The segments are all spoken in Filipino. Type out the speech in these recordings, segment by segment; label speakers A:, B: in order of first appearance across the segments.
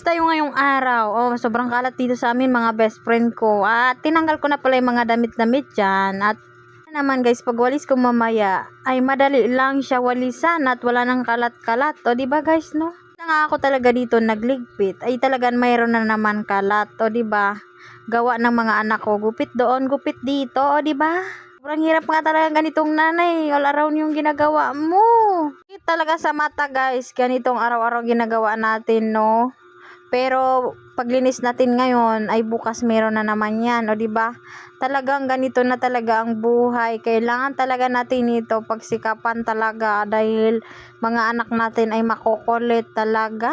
A: tayo ngayong araw? Oh, sobrang kalat dito sa amin mga best friend ko. At tinanggal ko na pala yung mga damit-damit dyan. At naman guys, pag walis ko mamaya, ay madali lang siya walisan at wala nang kalat-kalat. O diba guys, no? Na nga ako talaga dito nagligpit, ay talagang mayroon na naman kalat. O diba? Gawa ng mga anak ko. Gupit doon, gupit dito. O diba? Sobrang hirap nga talaga ganitong nanay. All around yung ginagawa mo. Talaga sa mata guys, ganitong araw-araw ginagawa natin, no? Pero paglinis natin ngayon ay bukas meron na naman yan, o di ba? Talagang ganito na talaga ang buhay. Kailangan talaga natin ito pagsikapan talaga dahil mga anak natin ay makukulit talaga.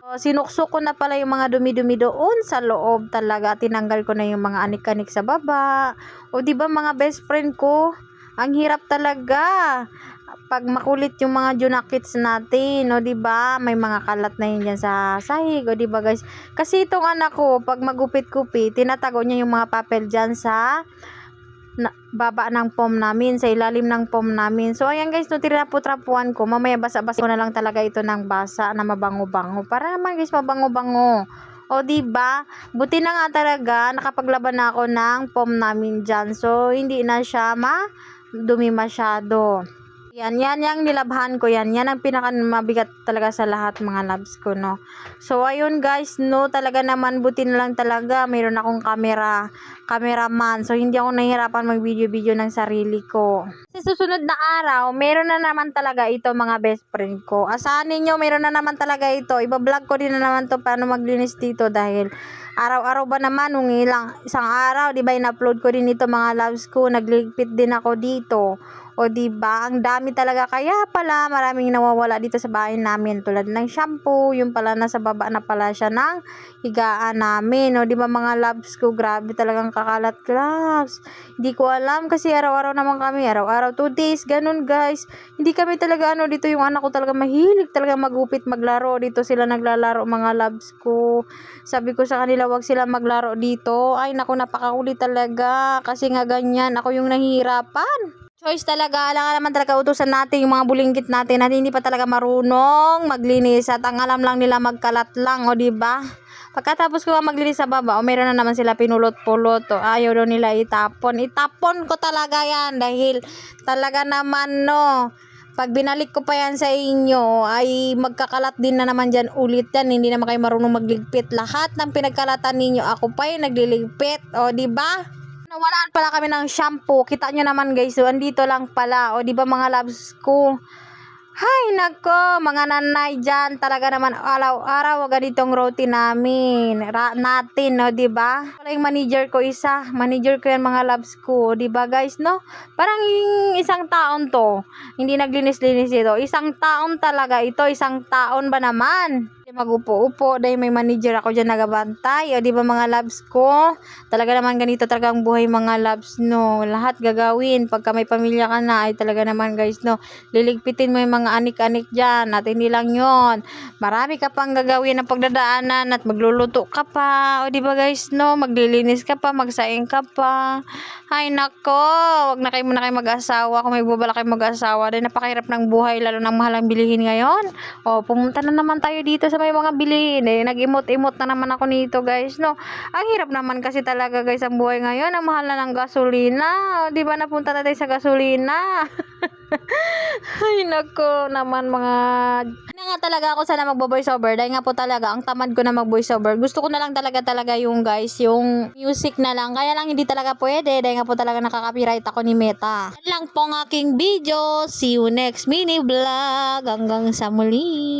A: So, sinuksok ko na pala yung mga dumi-dumi doon sa loob talaga. Tinanggal ko na yung mga anik-anik sa baba. O di ba mga best friend ko? Ang hirap talaga pag makulit yung mga junakits natin, o di ba? May mga kalat na yun dyan sa sahig, o di ba guys? Kasi itong anak ko, pag magupit-kupit, tinatago niya yung mga papel dyan sa baba ng foam namin, sa ilalim ng foam namin. So ayan guys, no, tinapu-trapuan ko. Mamaya basa-basa ko na lang talaga ito ng basa na mabango-bango. Para naman guys, mabango-bango. O di ba? Buti na nga talaga nakapaglaban na ako ng foam namin dyan. So hindi na siya dumi masyado. Yan yung nilabhan ko yan. Yan ang pinakamabigat talaga sa lahat mga loves ko, no. So, ayun guys, no, talaga naman buti na lang talaga. Mayroon akong cameraman. So, hindi ako nahihirapan mag-video-video ng sarili ko. Sa susunod na araw, meron na naman talaga ito mga best friend ko. Asahan ninyo, meron na naman talaga ito. Iba-vlog ko din na naman to paano maglinis dito dahil araw-araw ba naman, nung isang araw, di ba, in-upload ko din ito mga loves ko. Nagligpit din ako dito. O di ba, ang dami talaga, kaya pala maraming nawawala dito sa bahay namin tulad ng shampoo, yung pala nasa baba na pala siya ng higaan namin. O di ba mga loves ko, grabe talagang kakalat loves. Hindi ko alam kasi araw-araw naman kami, araw-araw 2 days, ganun guys. Hindi kami talaga dito yung anak ko talaga mahilig talaga magupit, maglaro. Dito sila naglalaro mga loves ko. Sabi ko sa kanila, wag sila maglaro dito. Ay naku, napakakulit talaga kasi nga ganyan, ako yung nahihirapan. Choice talaga, alam naman talaga utusan natin yung mga bulinggit natin at hindi pa talaga marunong maglinis at ang alam lang nila magkalat lang, o di ba? Pagkatapos ko maglinis sa baba, o meron na naman sila pinulot-pulot, o ayaw daw nila itapon. Itapon ko talaga yan dahil talaga naman, no, pag binalik ko pa yan sa inyo ay magkakalat din na naman dyan ulit yan. Hindi naman kayo marunong magligpit. Lahat ng pinagkalatan ninyo ako pa yung nagliligpit, o di ba? Nawalaan pala kami ng shampoo. Kita nyo naman guys, so andito lang pala. O di ba mga loves ko? Hay nako, mga nanay dyan. Talaga naman araw-araw ganitong routine namin. Natin, no, di ba? Wala yung manager ko isa. Manager ko yan mga loves ko, di ba guys, no? Parang isang taon to. Hindi naglinis-linis ito. Isang taon talaga ito. Isang taon ba naman? Magupo-upo dahil may manager ako dyan nagabantay, o di ba mga loves ko? Talaga naman ganito talaga ang buhay mga loves, no. Lahat gagawin pagka may pamilya ka na ay talaga naman guys, no, liligpitin mo yung mga anik-anik dyan at hindi lang yon, marami ka pang gagawin ng pagdadaanan at magluluto ka pa, o di ba guys, no, maglilinis ka pa, magsaing ka pa. Ay nako, wag na kayo muna kayo mag-asawa kung may bubala kayo mag-asawa dahil napakahirap ng buhay, lalo ng mahal ang bilihin ngayon. O pumunta na naman tayo dito sa may mga bilihin, nag-imot-imot na naman ako nito guys, no. Ang hirap naman kasi talaga guys ang buhay ngayon, ang mahal na ng gasolina, o di ba, napunta na tayo sa gasolina. Ay nako naman mga nga talaga ako sana magbo-voice over dahil nga po talaga ang tamad ko na mag-voice over. Gusto ko na lang talaga yung guys, yung music na lang, kaya lang hindi talaga pwede dahil nga po talaga nakaka-copyright ako ni Meta. Yan lang po ang aking video. See you next mini vlog. Hanggang sa muli.